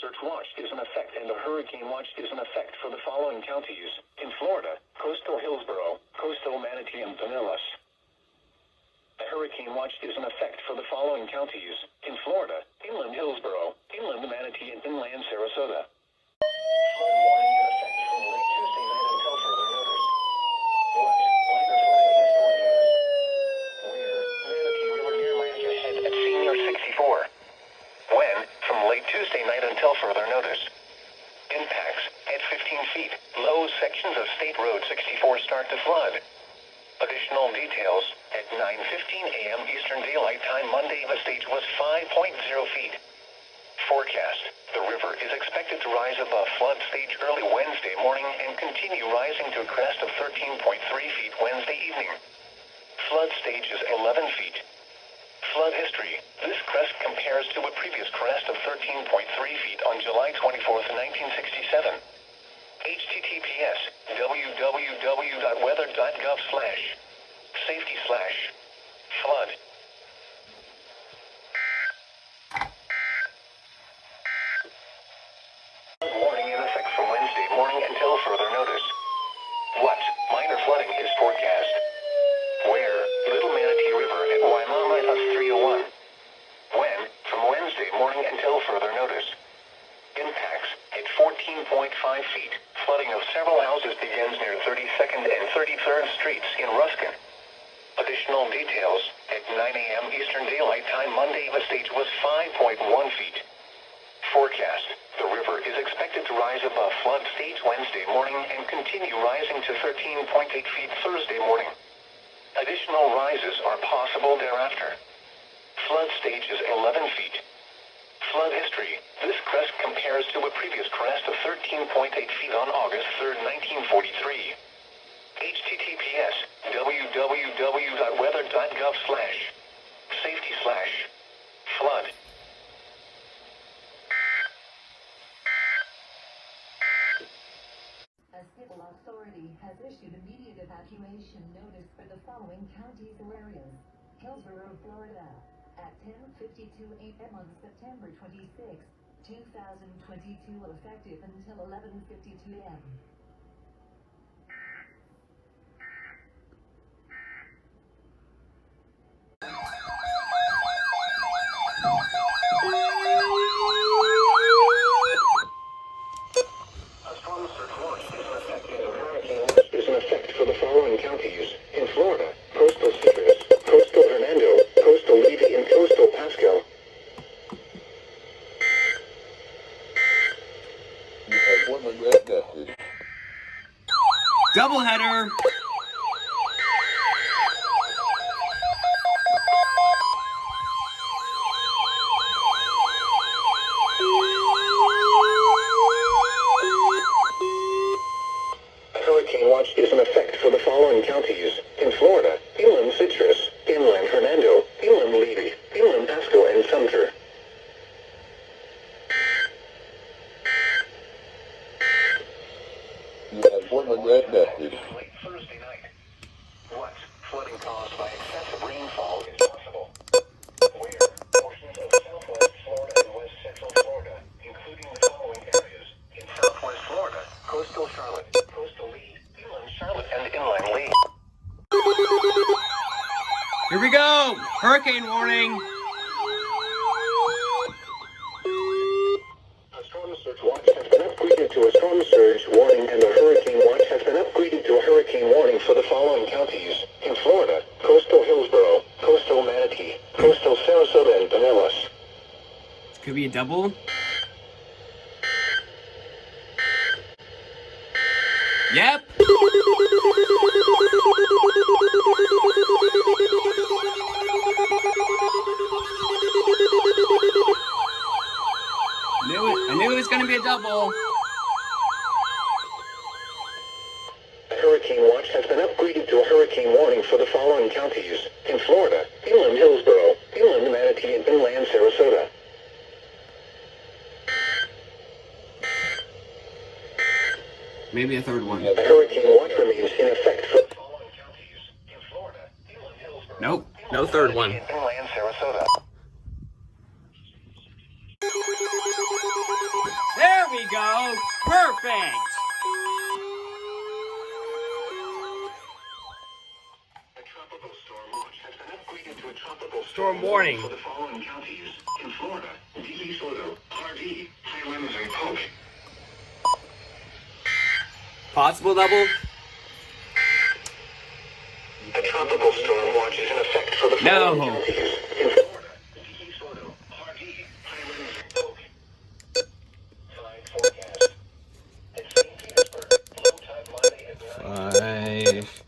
search watch is in effect and a hurricane watch is in effect for the following counties. In Florida, coastal Hillsborough, coastal Manatee and Pinellas. A hurricane watch is in effect for the following counties. In Florida, inland Hillsborough, inland Manatee and inland Sarasota. Flood warning in effect from late Tuesday night until further notice. What? Minor flooding is forecast. Where? Manatee River near Miami Head at Senior 64. When? From late Tuesday night until further notice. Impacts at 15 feet. Low sections of State Road 64 start to flood. Additional details at 9:15 a.m. Eastern Daylight Time Monday. The stage was 5.0 feet. Forecast: the river is expected to rise above flood stage early Wednesday morning and continue rising to a crest of 13.3 feet Wednesday evening. Flood stage is 11 feet. Flood history: this crest compares to a previous crest of 13.3 feet on July 24, 1967. https www.weather.gov/safety/flood. Warning in effect from Wednesday morning until further notice. What? Minor flooding is forecast. Where? Little Manatee River at Waimama plus 301. When? From Wednesday morning until further notice. Impacts at 14.5 feet. Flooding of several houses begins near 32nd and 33rd Streets in Ruskin. Additional details at 9 a.m. Eastern Daylight Time Monday. The stage was 5.1 feet. Forecast: the river is expected to rise above flood stage Wednesday morning and continue rising to 13.8 feet Thursday morning. Additional rises are possible thereafter. Flood stage is 11 feet. Flood history: this crest compares to a previous crest of 13.8 feet on August 3, 1943. https www.weather.gov/safety/flood. A civil authority has issued immediate evacuation notice for the following counties or areas. Hillsborough, Florida, at 10:52 a.m. on September 26, 2022, effective until 11:52 a.m. Is in effect for the following counties. In Florida, coastal Citrus, coastal Hernando, coastal Levy, and coastal Pasco. You have one regret message. Doubleheader! Hurricane watch is in effect for the following counties. In Florida, inland Citrus, inland Hernando, inland Levy, inland Pasco, and Sumter. You have one regret message. Late Thursday night. What? Flooding caused by excessive rainfall is possible. Where? Portions of southwest Florida and west central Florida, including the following areas. In southwest Florida, coastal Charlotte, coastal Lee, inland Charlotte, and inland Lee. Here we go! Hurricane warning! A storm surge watch has been upgraded to a storm surge warning, and a hurricane watch has been upgraded to a hurricane warning for the following counties. In Florida, coastal Hillsborough, coastal Manatee, coastal Sarasota, and Pinellas. Could be a double. Yep! I knew it was gonna be a double. A hurricane watch has been upgraded to a hurricane warning for the following counties. In Florida, inland Hillsborough, inland Manatee, and inland Sarasota. Maybe a third one. A hurricane watch remains in effect for the following counties. In Florida, inland Hillsborough. Nope, no third one. Inland Sarasota. go. Perfect. A tropical storm watch has been upgraded to a tropical Storm warning. for the following counties in Florida: DeSoto, Hardee, Highlands, and Polk. Possible double? A tropical storm watch is in effect for the No. following counties in Florida: DeSoto, Hardee, Highlands, and Polk. Tide forecast. At St. Petersburg, low tide Monday at 9. 5.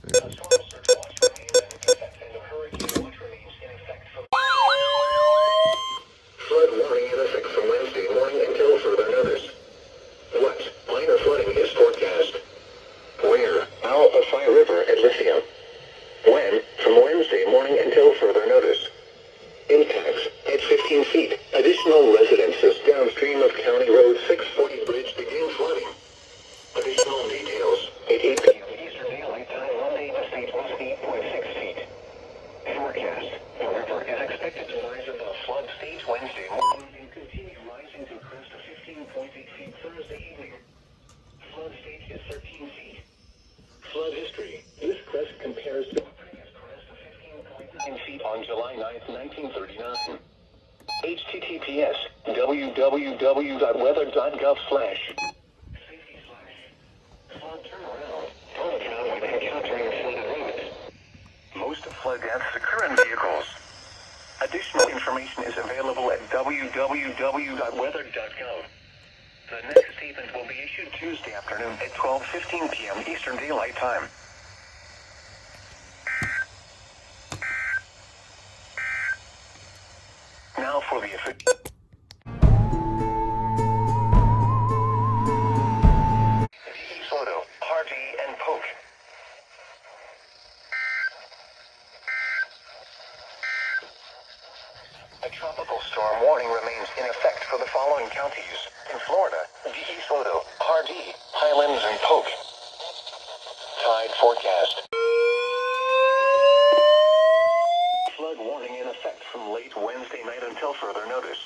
A storm surge watch remains in effect, and a hurricane watch remains in effect for flood warning in effect from Wednesday morning until further notice. What minor flooding is forecast? Where? Alpha River at Lithium. When? From Wednesday morning until further notice. Impacts at 15 feet. Additional residences downstream of County Road 640 bridge begin flooding. Additional details at 8 p.m. Eastern Daylight Time Monday. The state was 8.6 feet. Forecast: the river is expected to rise above flood stage Wednesday morning and continue rising to crest of 15.8 feet Thursday evening. Flood stage is 13 feet. Flood history: this crest compares to a previous crest of 15.9 feet on July 9th, 1939. https www.weather.gov/ flood turnaround. Don't drown when encountering flooded roads. Most of flood deaths occur in vehicles. Additional information is available at www.weather.gov. The next statement will be issued Tuesday afternoon at 12:15 p.m. Eastern Daylight Time. Now for the official. DeSoto, Hardee, and Polk. A tropical storm warning remains in effect for the following counties in Florida: DeSoto, Hardee, Highlands, and Polk. Tide forecast. Flood warning in effect from late Wednesday night until further notice.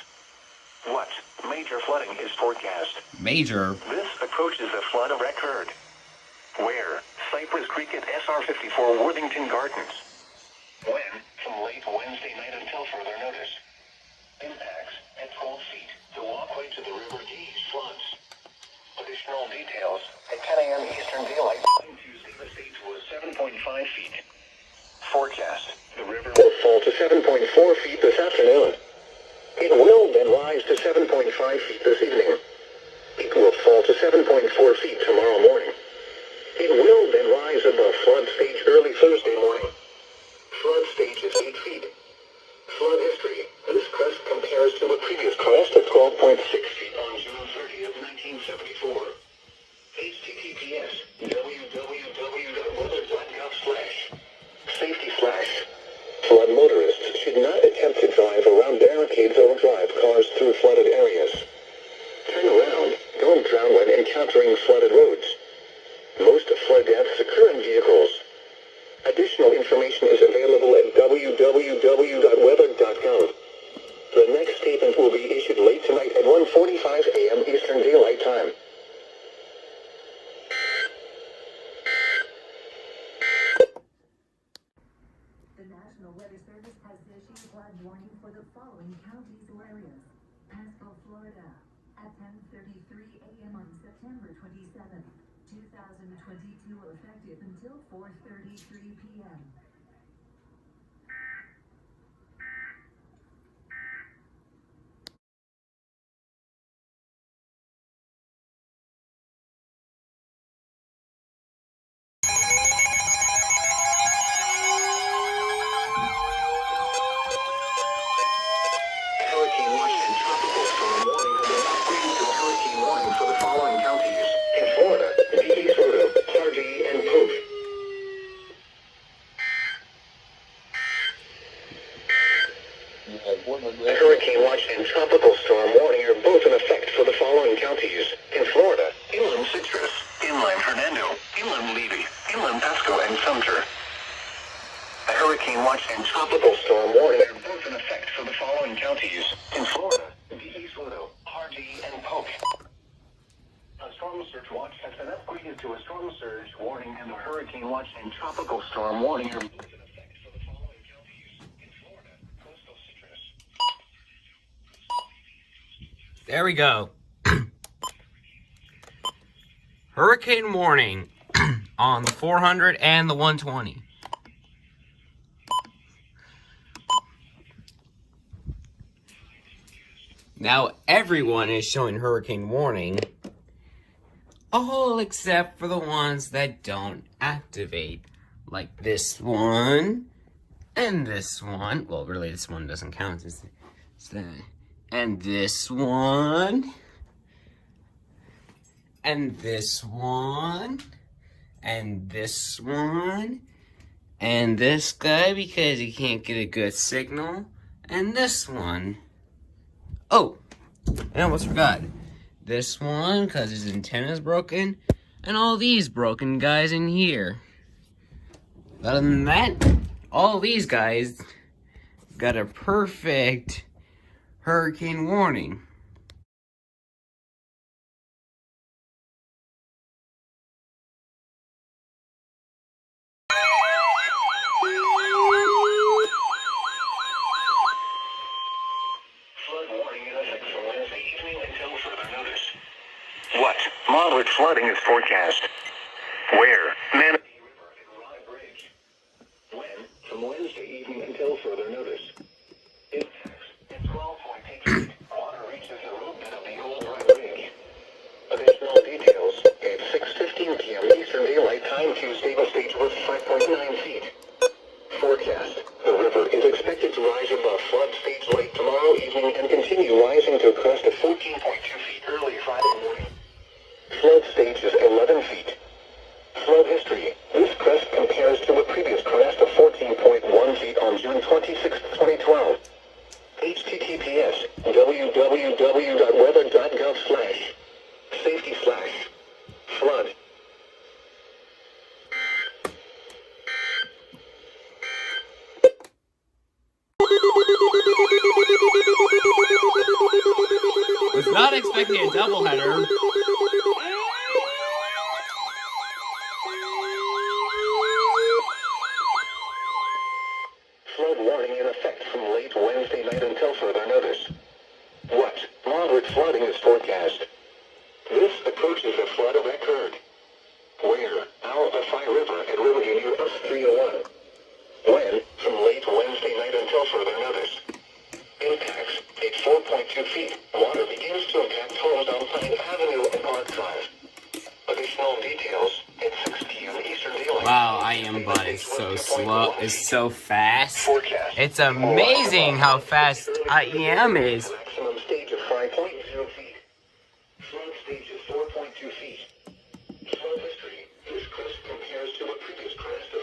What major flooding is forecast? Major. This approaches a flood record. Where? Cypress Creek at SR54 Worthington Gardens. When? From late Wednesday night until further notice. Impacts at 12 feet. The walkway to the River Dees floods. Additional details at 10 a.m. Eastern Daylight Time Tuesday. The stage was 7.5 feet. Forecast: the river will fall to 7.4 feet this afternoon. It will then rise to 7.5 feet this evening. It will fall to 7.4 feet tomorrow morning. It will then rise above flood stage early Thursday morning. Flood stage is 8 feet. Flood history: this crest compares to a previous crest of 12.6 feet on June 30th, 1974. https www.weather.gov/ safety flash. Flood motorists should not attempt to drive around barricades or drive cars through flooded areas. Turn around. Don't drown when encountering flooded roads. Most flood deaths occur in vehicles. Additional information is available at www.weather.gov. The next statement will be issued late tonight at 1:45 a.m. Eastern Daylight Time. The National Weather Service has issued a flood warning for the following counties or areas. Pasco, Florida, at 10:33 a.m. on September 27th, 2022, effective until 4:33 p.m. Hurricane watch and tropical storm warning have been upgraded to a hurricane warning for the following counties in Florida: DeSoto, Hardee, and Polk. You have 100 A hurricane watch and tropical storm warning are both in effect for the following counties in Florida: Inland Citrus, Inland Hernando, Inland Levy, Inland Pasco, and Sumter. A hurricane watch and tropical storm warning are both in effect for the following counties in Florida: DeSoto, Hardee, and Polk. Surge Watch has been upgraded to a storm surge warning, and the hurricane watch and tropical storm warning are in effect for the following counties in Florida, coastal citrus. There we go. Hurricane warning on the 400 and the 120. Now everyone is showing hurricane warning, all except for the ones that don't activate, like this one and this one. Well, really, this one doesn't count. It's that. And this one. And this one. And this one. And this guy because he can't get a good signal. And this one. Oh, I almost forgot. This one because his antenna's broken. And all these broken guys in here. Other than that, all these guys got a perfect hurricane warning. Flood warning in effect from Wednesday evening until further notice. What? Moderate flooding is forecast. Where? Manatee River and Rye Bridge. When? From Wednesday evening until further notice. Impacts at 12.8 feet. Water reaches the root bed of the old Rye Bridge. Additional details at 6:15 p.m. Eastern Daylight Time, Tuesday, the stage was 5.9 feet. Forecast. The river is expected to rise above flood stage late tomorrow evening and continue rising to a crest of 14.2 feet early Friday morning. Flood stage is 11 feet. Flood history. This crest compares to a previous crest of 14.1 feet on June 26, 2012. https www.weather.gov/safety/flood. Was not expecting a doubleheader. Flood warning in effect from late Wednesday night until further notice. What? Moderate flooding is forecast. This approaches a flood occurred. Where? Alpha River at Riverview near us 301. When? From late Wednesday night until further notice. Impacts at 4.2 feet. Water begins to impact homes on Pine Avenue and Park Drive. Additional details at 6 p.m. Eastern Daylight. Wow, IM-bot is so slow, is so fast. Forecast. It's amazing how fast IEM is. Maximum stage of 5.0 feet. Flood stage is 4.2 feet. Flood history. This crest compares to a previous crest of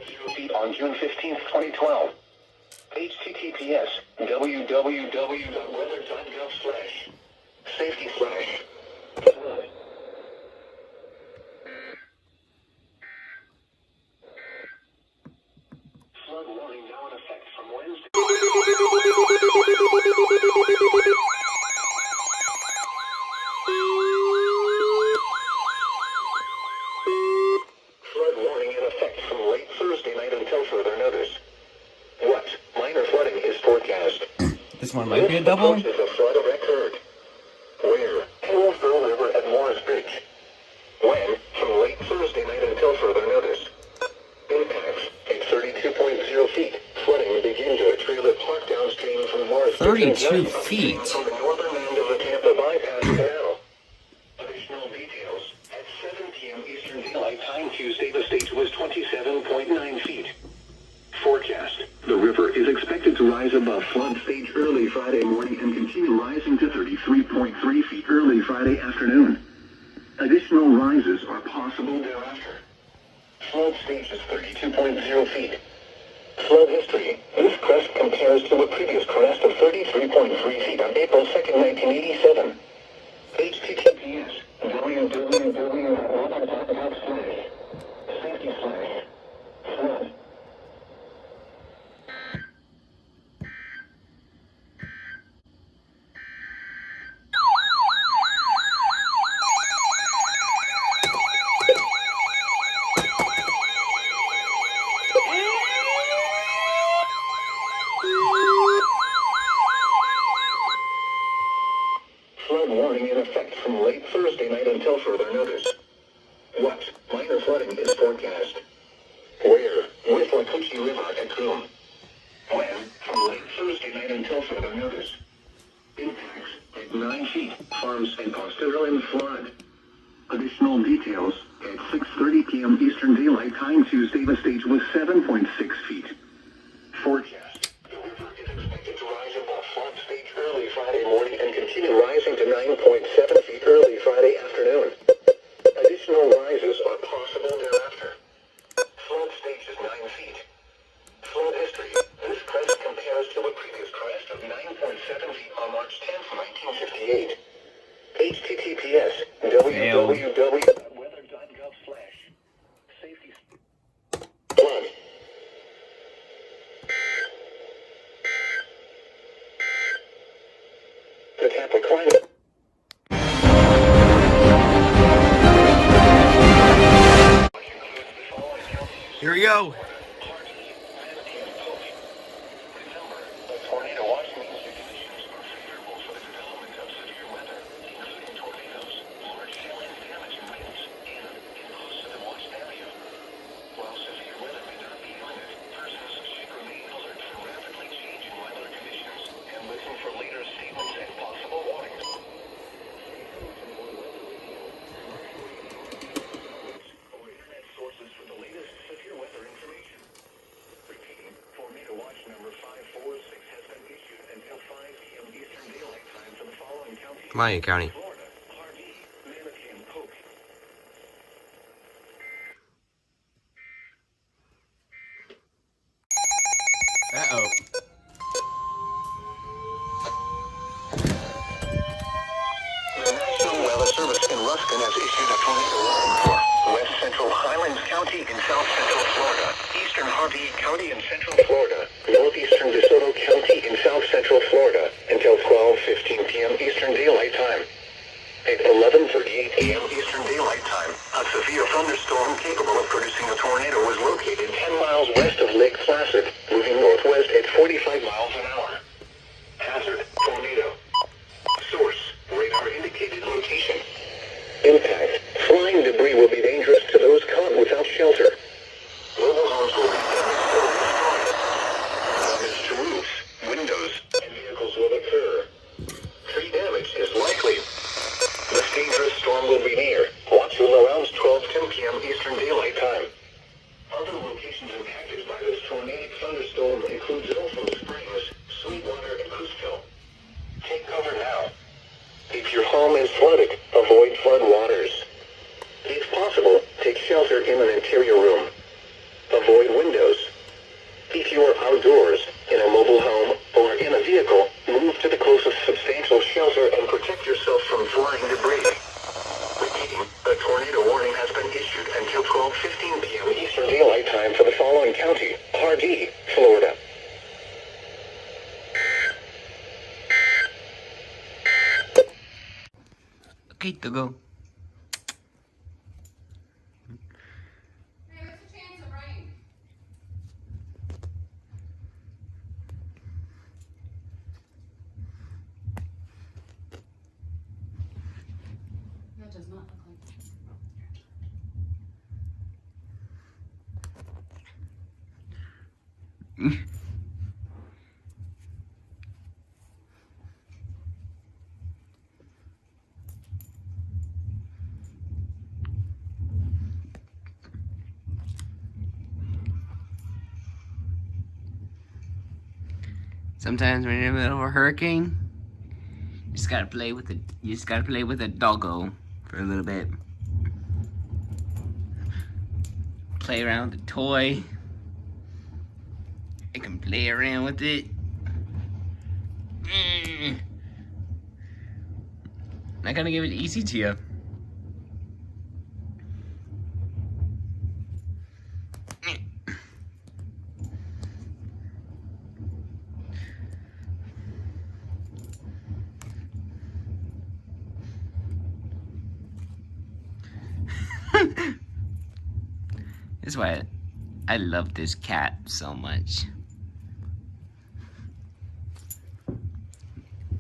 5.0 feet on June 15, 2012. https www.weather.gov/safety/flood. Flood warning now in effect from Wednesday. Flood warning in effect from late Thursday night until further notice. What? Minor flooding is forecast. This one might be a double. This approaches a flood occurred. Where? Hillsborough River at Morris Bridge. When? From late Thursday night until further notice. Impacts at 32.0 feet. Flooding begins to trail at Park downstream from Morris. 32 feet. From the northern end of the Tampa Bypass Canal. Additional details at 7 p.m. Eastern Daylight Time, Tuesday. The stage was 27.9 feet. Forecast. The river is expected to rise above flood stage early Friday morning and continue rising to 33.3 feet early Friday afternoon. Additional rises are possible thereafter. Flood stage is 32.0 feet. Flood history. This crest compares to a previous crest of 33.3 feet on April 2nd, 1987. https www.weather.gov/safety/flood. effect from late Thursday night until further notice. What? Minor flooding is forecast. Where? With Watuchi River at Coombe. When? From late Thursday night until further notice. Impacts at 9 feet. Farms and Costello in flood. Additional details at 6:30 p.m. Eastern Daylight Time Tuesday. The stage was 7.6 feet. Forecast. The river is expected to rise above flood stage early Friday morning and continue rising to 9.7 feet early Friday afternoon. Additional rises are possible thereafter. Flood stage is 9 feet. Flood history. This crest compares to a previous crest of 9.7 feet on March 10th, 1958. https www.weather.gov/safety. Flood. The Tampa climate. Here we go. Come on, County. Uh-oh. The National Weather Service in Ruskin has issued a tornado warning for West Central Highlands County in South Central Florida, Eastern Harvey County in Central Florida, Northeastern DeSoto County in South Central Florida until 12:15 p.m. Eastern Daylight Time. At 11:38 a.m. Eastern Daylight Time, a severe thunderstorm capable of producing a tornado was located 10 miles west of Lake Placid, moving northwest at 45 miles an hour. Hazard: tornado. Source: radar indicated location. Impact: flying debris will be dangerous to those caught without shelter. Mobile homes will be damaged or destroyed. Damage to roofs, windows, and vehicles will occur. Tree damage is likely. This dangerous storm will be near. Watch till around 12:10 p.m. Eastern Daylight Time. Other locations impacted by this tornadic thunderstorm include Zilfo Springs, Sweetwater, and Cusco. Take cover now. If your home is flooded, avoid flood waters. If possible, take shelter in an interior room. Avoid windows. If you are outdoors, in a mobile home, or in a vehicle, move to the closest substantial shelter and protect yourself from flying debris. Repeating, a tornado warning has been issued until 12:15 p.m. Eastern Daylight Time for the following county: Hardee, Florida. Okay, to go. Hey, what's the chance of rain? That does not look like it. Sometimes when you're in the middle of a hurricane, you just gotta play with the doggo for a little bit. Play around with the toy. I can play around with it. Not gonna give it easy to you. That's why I love this cat so much.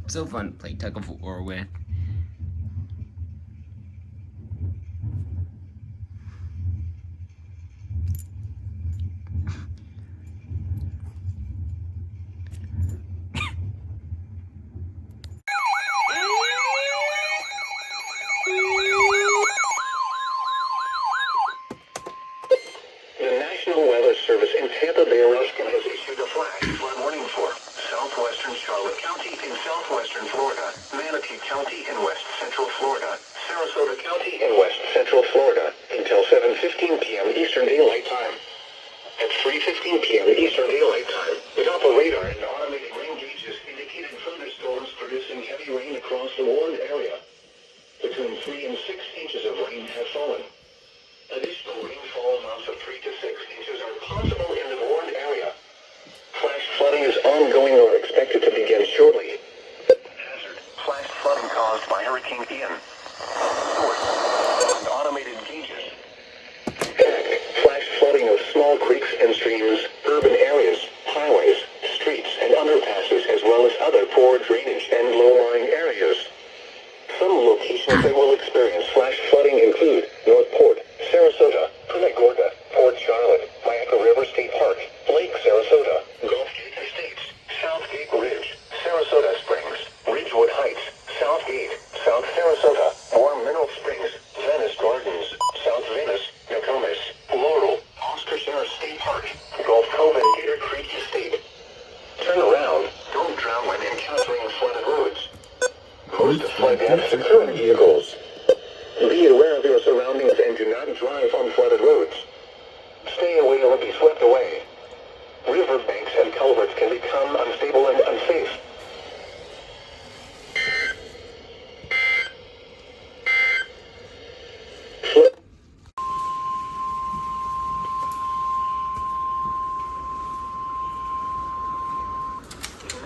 So fun to play tug of war with. Sarasota County in west central Florida until 7:15 p.m. Eastern Daylight Time. At 3:15 p.m. Eastern Daylight Time, Doppler radar and automated rain gauges indicated thunderstorms producing heavy rain across the warned area. Between 3 and 6 inches of rain have fallen. Additional rainfall amounts of 3 to 6 inches are possible in the warned area. Flash flooding is ongoing or expected to begin shortly. Hazard: flash flooding caused by Hurricane Ian. Source: and automated gauges. Flash flooding of small creeks and streams, urban areas, highways, streets, and underpasses, as well as other poor drainage and low-lying areas. Some locations that will experience flash flooding include North Port, Sarasota, Punta Gorda, Port Charlotte, Mayaca River State Park, Lake Sarasota, Gulfgate Estates, Southgate Ridge, Sarasota Springs, Ridgewood Heights, Southgate, South Sarasota, Warm Mineral Springs, Venice Gardens, South Venice, Nokomis, Laurel, Oscar Sarah State Park, Gulf Cove and Gator Creek Estate. Turn around. Don't drown when encountering flooded roads. Most flood deaths occur in vehicles. Be aware of your surroundings and do not drive on flooded roads. Stay away or be swept away. River banks and culverts can become unstable and unsafe.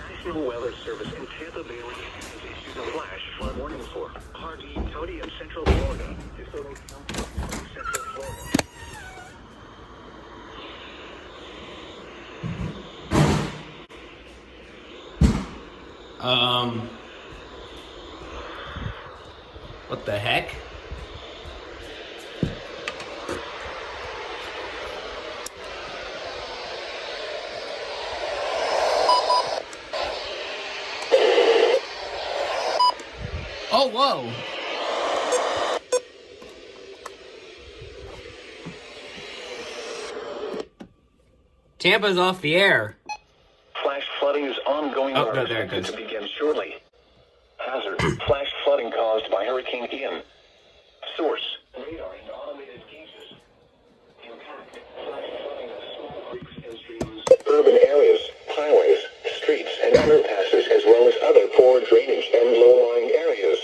National Weather Service in Tampa Bay has issued a flash flood warning for Hardee County and Central Florida, DeSoto County, Central Florida. What the heck? Oh, whoa! Tampa's off the air. Flash flooding is ongoing Oh, or no, there it expected goes. to begin shortly. Hazard: flash flooding caused by Hurricane Ian. Source: radar and automated gauges. Impact: flash flooding of small creeks and streams, urban areas, highways, streets, and underpasses, as well as other poor drainage and low-lying areas.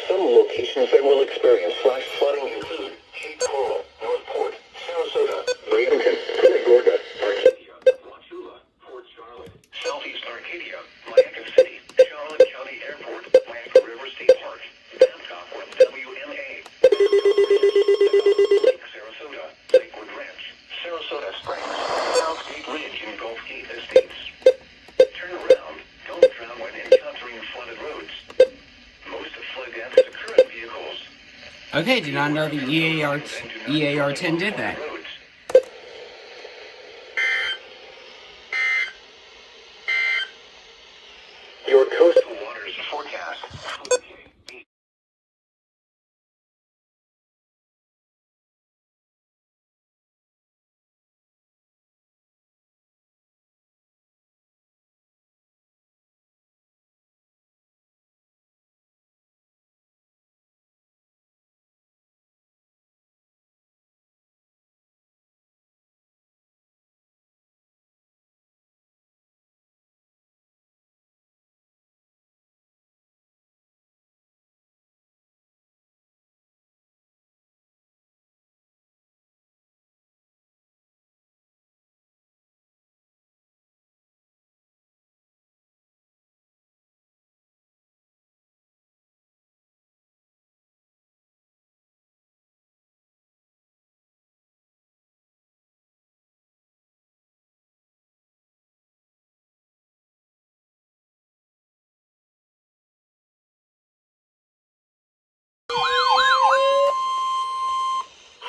Some locations that will experience flash flooding include Cape Coral, North Port, Sarasota, Bradenton, Punta Gorda, Arcadia, Wauchula, Port Charlotte, Southeast Arcadia, Mayaca City, Charlotte County Airport, Mayaca River State Park, Babcock with WMA, Lake Sarasota, Lakewood Ranch, Sarasota Springs, Southgate Ridge, and Gulfgate Estates. Turn around. Don't drown when encountering flooded roads. Most flood deaths occur in vehicles. Okay, did not know the EAR-10 did that. Your coastal waters forecast.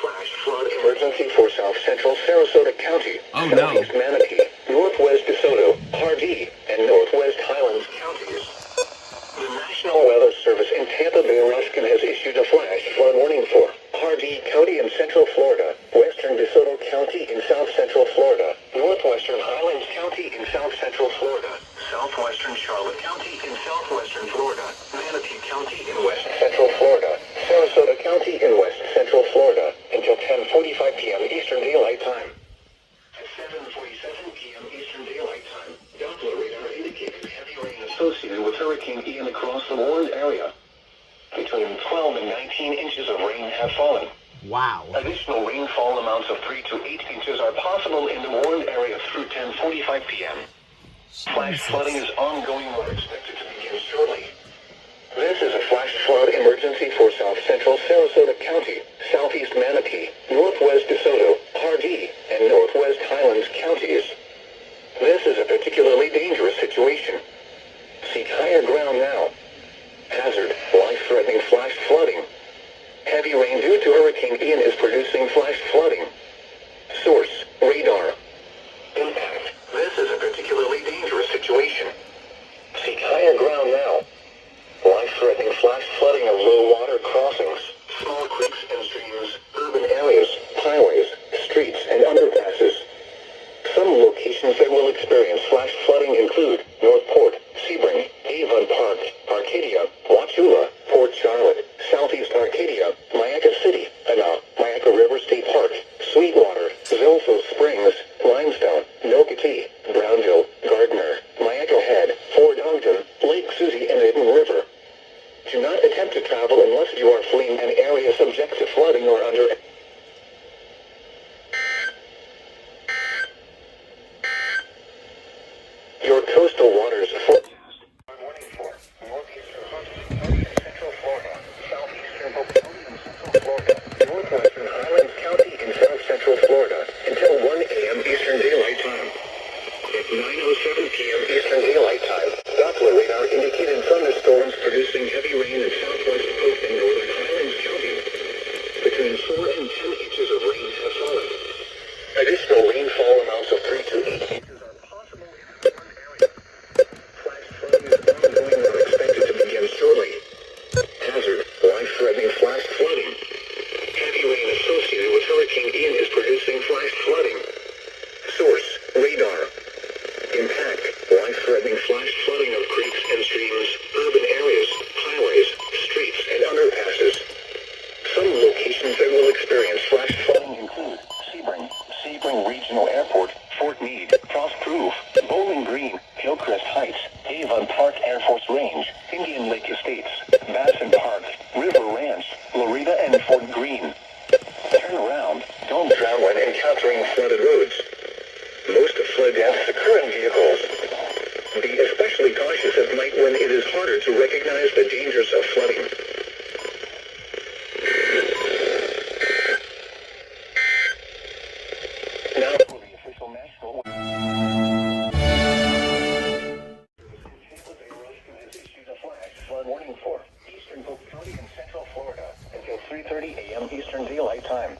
Flash flood emergency for South Central Sarasota County, Oh, no. Southeast Manatee, Northwest DeSoto, Hardee, and Northwest Highlands counties. The National Weather Service in Tampa Bay has issued a flash flood warning for Hardee County in Central Florida, Western DeSoto County in South Central Florida, Northwestern Highlands County in South Central Florida, Southwestern Charlotte County in Southwestern Florida, Manatee County in West Central Florida, Sarasota between 12 and 19 inches of rain have fallen. Wow. Additional rainfall amounts of 3 to 8 inches are possible in the warned area through 10:45 p.m. Flash flooding is ongoing or expected to begin shortly. This is a flash flood emergency for South Central Sarasota County, Southeast Manatee, Northwest DeSoto, Hardee, and Northwest Highlands counties. This is a particularly dangerous situation. Seek higher ground now. Hazard, life-threatening flash flooding. Heavy rain due to Hurricane Ian is producing flash flooding. Source, radar. Impact, this is a particularly dangerous situation. Seek higher ground now. Life-threatening flash flooding of low water crossings, small creeks and streams, urban areas, highways, streets, and underpasses. Some locations that will experience flash flooding include Northport, Sebring, Avon Park, Arcadia, Wauchula, Port Charlotte, Southeast Arcadia, Mayaca City, Mayaca River State Park, Sweetwater, Zilpho Springs, Limestone, Nocatee, Brownville, Gardner, Mayaca Head, Fort Ogden, Lake Susie, and Eden River. Do not attempt to travel unless you are fleeing an area subject to flooding or under. Your coastal waters forecast. Warning for northeastern Huntsville, central Florida, southeastern Polk County and central Florida, northwestern Highlands County and south central Florida until 1 a.m. Eastern Daylight Time. At 9:07 p.m. Eastern Daylight Time, Doppler radar indicated thunderstorms producing heavy rain in southwest Polk and northern Highlands County. Between 4 and 10 inches of rain have fallen. Additional rainfall amounts of 3 to 8 inches are possible in the warned area. Flash flooding is ongoing or expected to begin shortly. Hazard, life-threatening flash flooding. Heavy rain associated with Hurricane Ian is producing flash flooding. Source, radar. Impact, life-threatening flash flooding of creeks and streams, urban areas, highways, streets, and underpasses. Some locations that will experience flash flooding include Sebring Regional Airport, Fort Meade, Frost Proof, Bowling Green, Hillcrest Heights, Avon Park Air Force Range, Indian Lake Estates, Bassin Park, River Ranch, Loretta, and Fort Greene. Turn around. Don't drown when encountering flooded roads. Most flood deaths occur in vehicles. Be especially cautious at night when it is harder to recognize the dangers of flooding. Now for the official national. Has issued a flash flood warning for eastern Polk County and central Florida until 3:30 a.m. Eastern Daylight Time.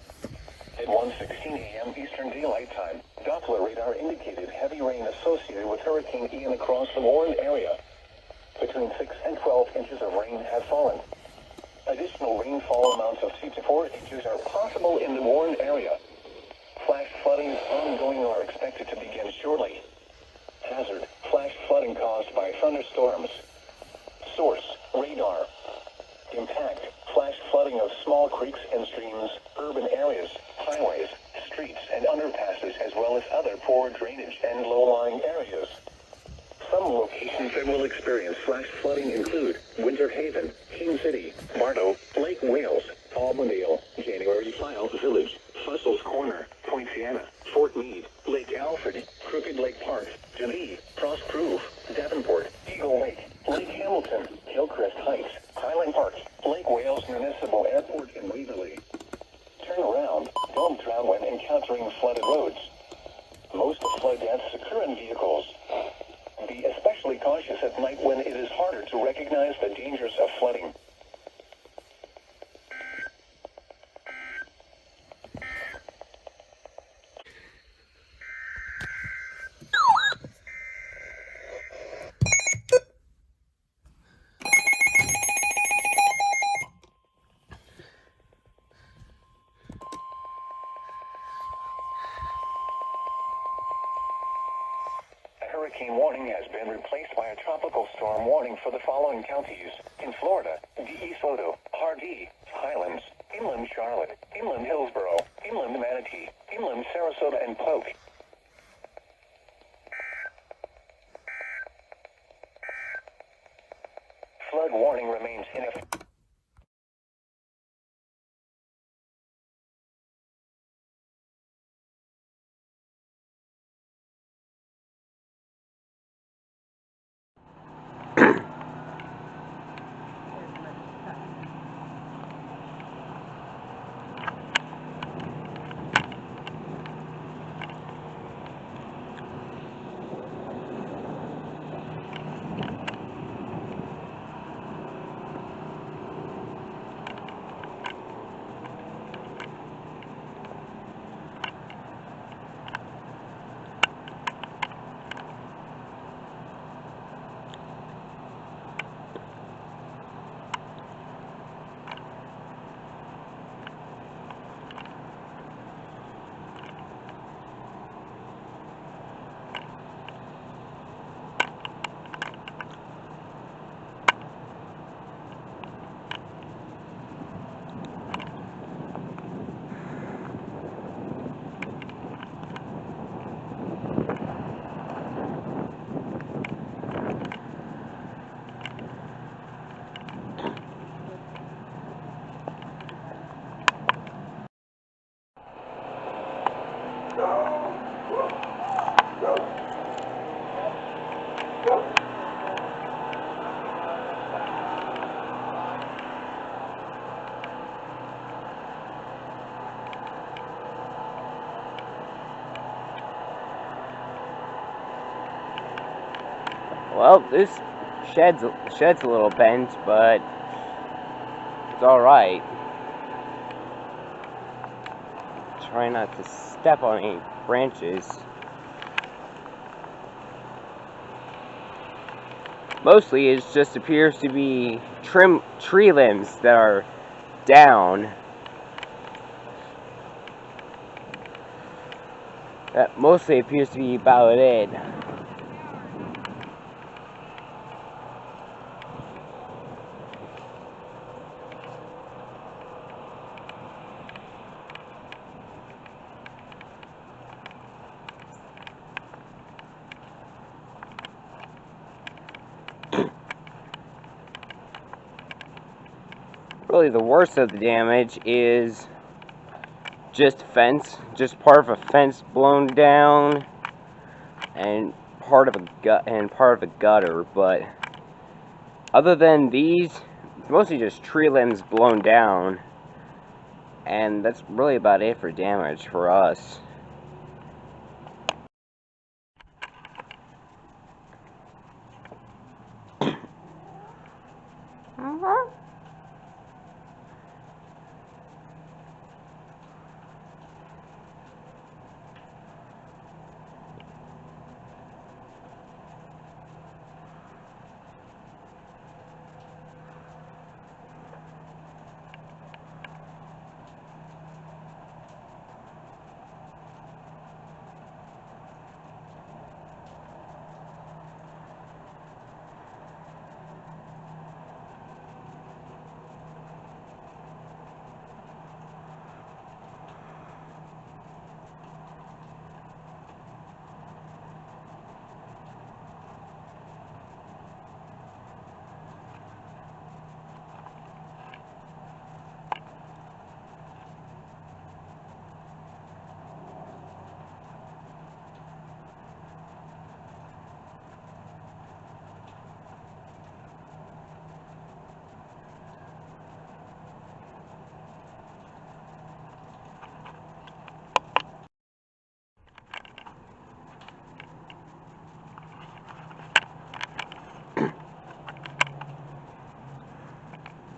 At 1:16 a.m. Eastern Daylight Time, Doppler radar indicated heavy rain associated with Hurricane Ian across the warned area. Between 6 and 12 inches of rain have fallen. Additional rainfall amounts of 2 to 4 inches are possible in the warned area. Flash flooding is ongoing or expected to begin shortly. Hazard, flash flooding caused by thunderstorms. Source, radar. Impact, flash flooding of small creeks and streams, urban areas, highways, streets, and underpasses, as well as other poor drainage and low-lying areas. Some locations that will experience flash flooding include Winter Haven, King City, Bartow, Lake Wales, Albandale, January File Village, Fussell's Corner, Poinciana, Fort Meade, Lake Alfred, Crooked Lake Park, Geneva, Frost Proof, Davenport, Eagle Lake, Lake Hamilton, Hillcrest Heights, Highland Park, Lake Wales Municipal Airport, and Waverly. Turn around. Don't drown when encountering flooded roads. Most flood deaths occur in vehicles. Be especially cautious at night when it is harder to recognize the dangers of flooding. Hurricane warning has been replaced by a tropical storm warning for the following counties. In Florida, DeSoto, Hardee, Highlands, Inland Charlotte, Inland Hillsborough, Inland Manatee, Inland Sarasota, and Polk. Flood warning remains in effect. Well, this shed's a little bent, but it's alright. Try not to step on any branches. Mostly it just appears to be tree limbs that are down. That mostly appears to be about it. Really, the worst of the damage is just fence, just part of a fence blown down, and part of a gutter. But other than these, it's mostly just tree limbs blown down, and that's really about it for damage for us.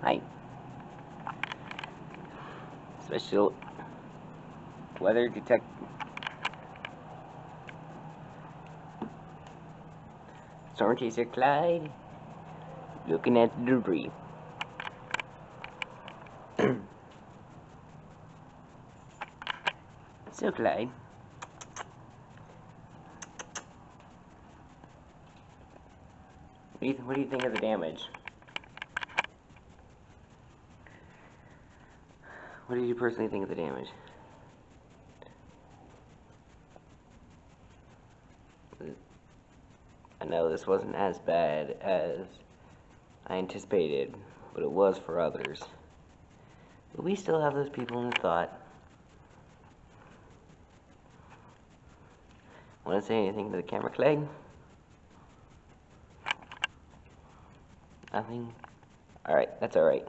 Hi. Special weather detect. Storm Chaser Clyde. Looking at the debris. So Clyde. What do you think of the damage? What did you personally think of the damage? I know this wasn't as bad as I anticipated, but it was for others. But we still have those people in the thought. Want to say anything to the camera, Clay? Nothing? Alright, that's alright.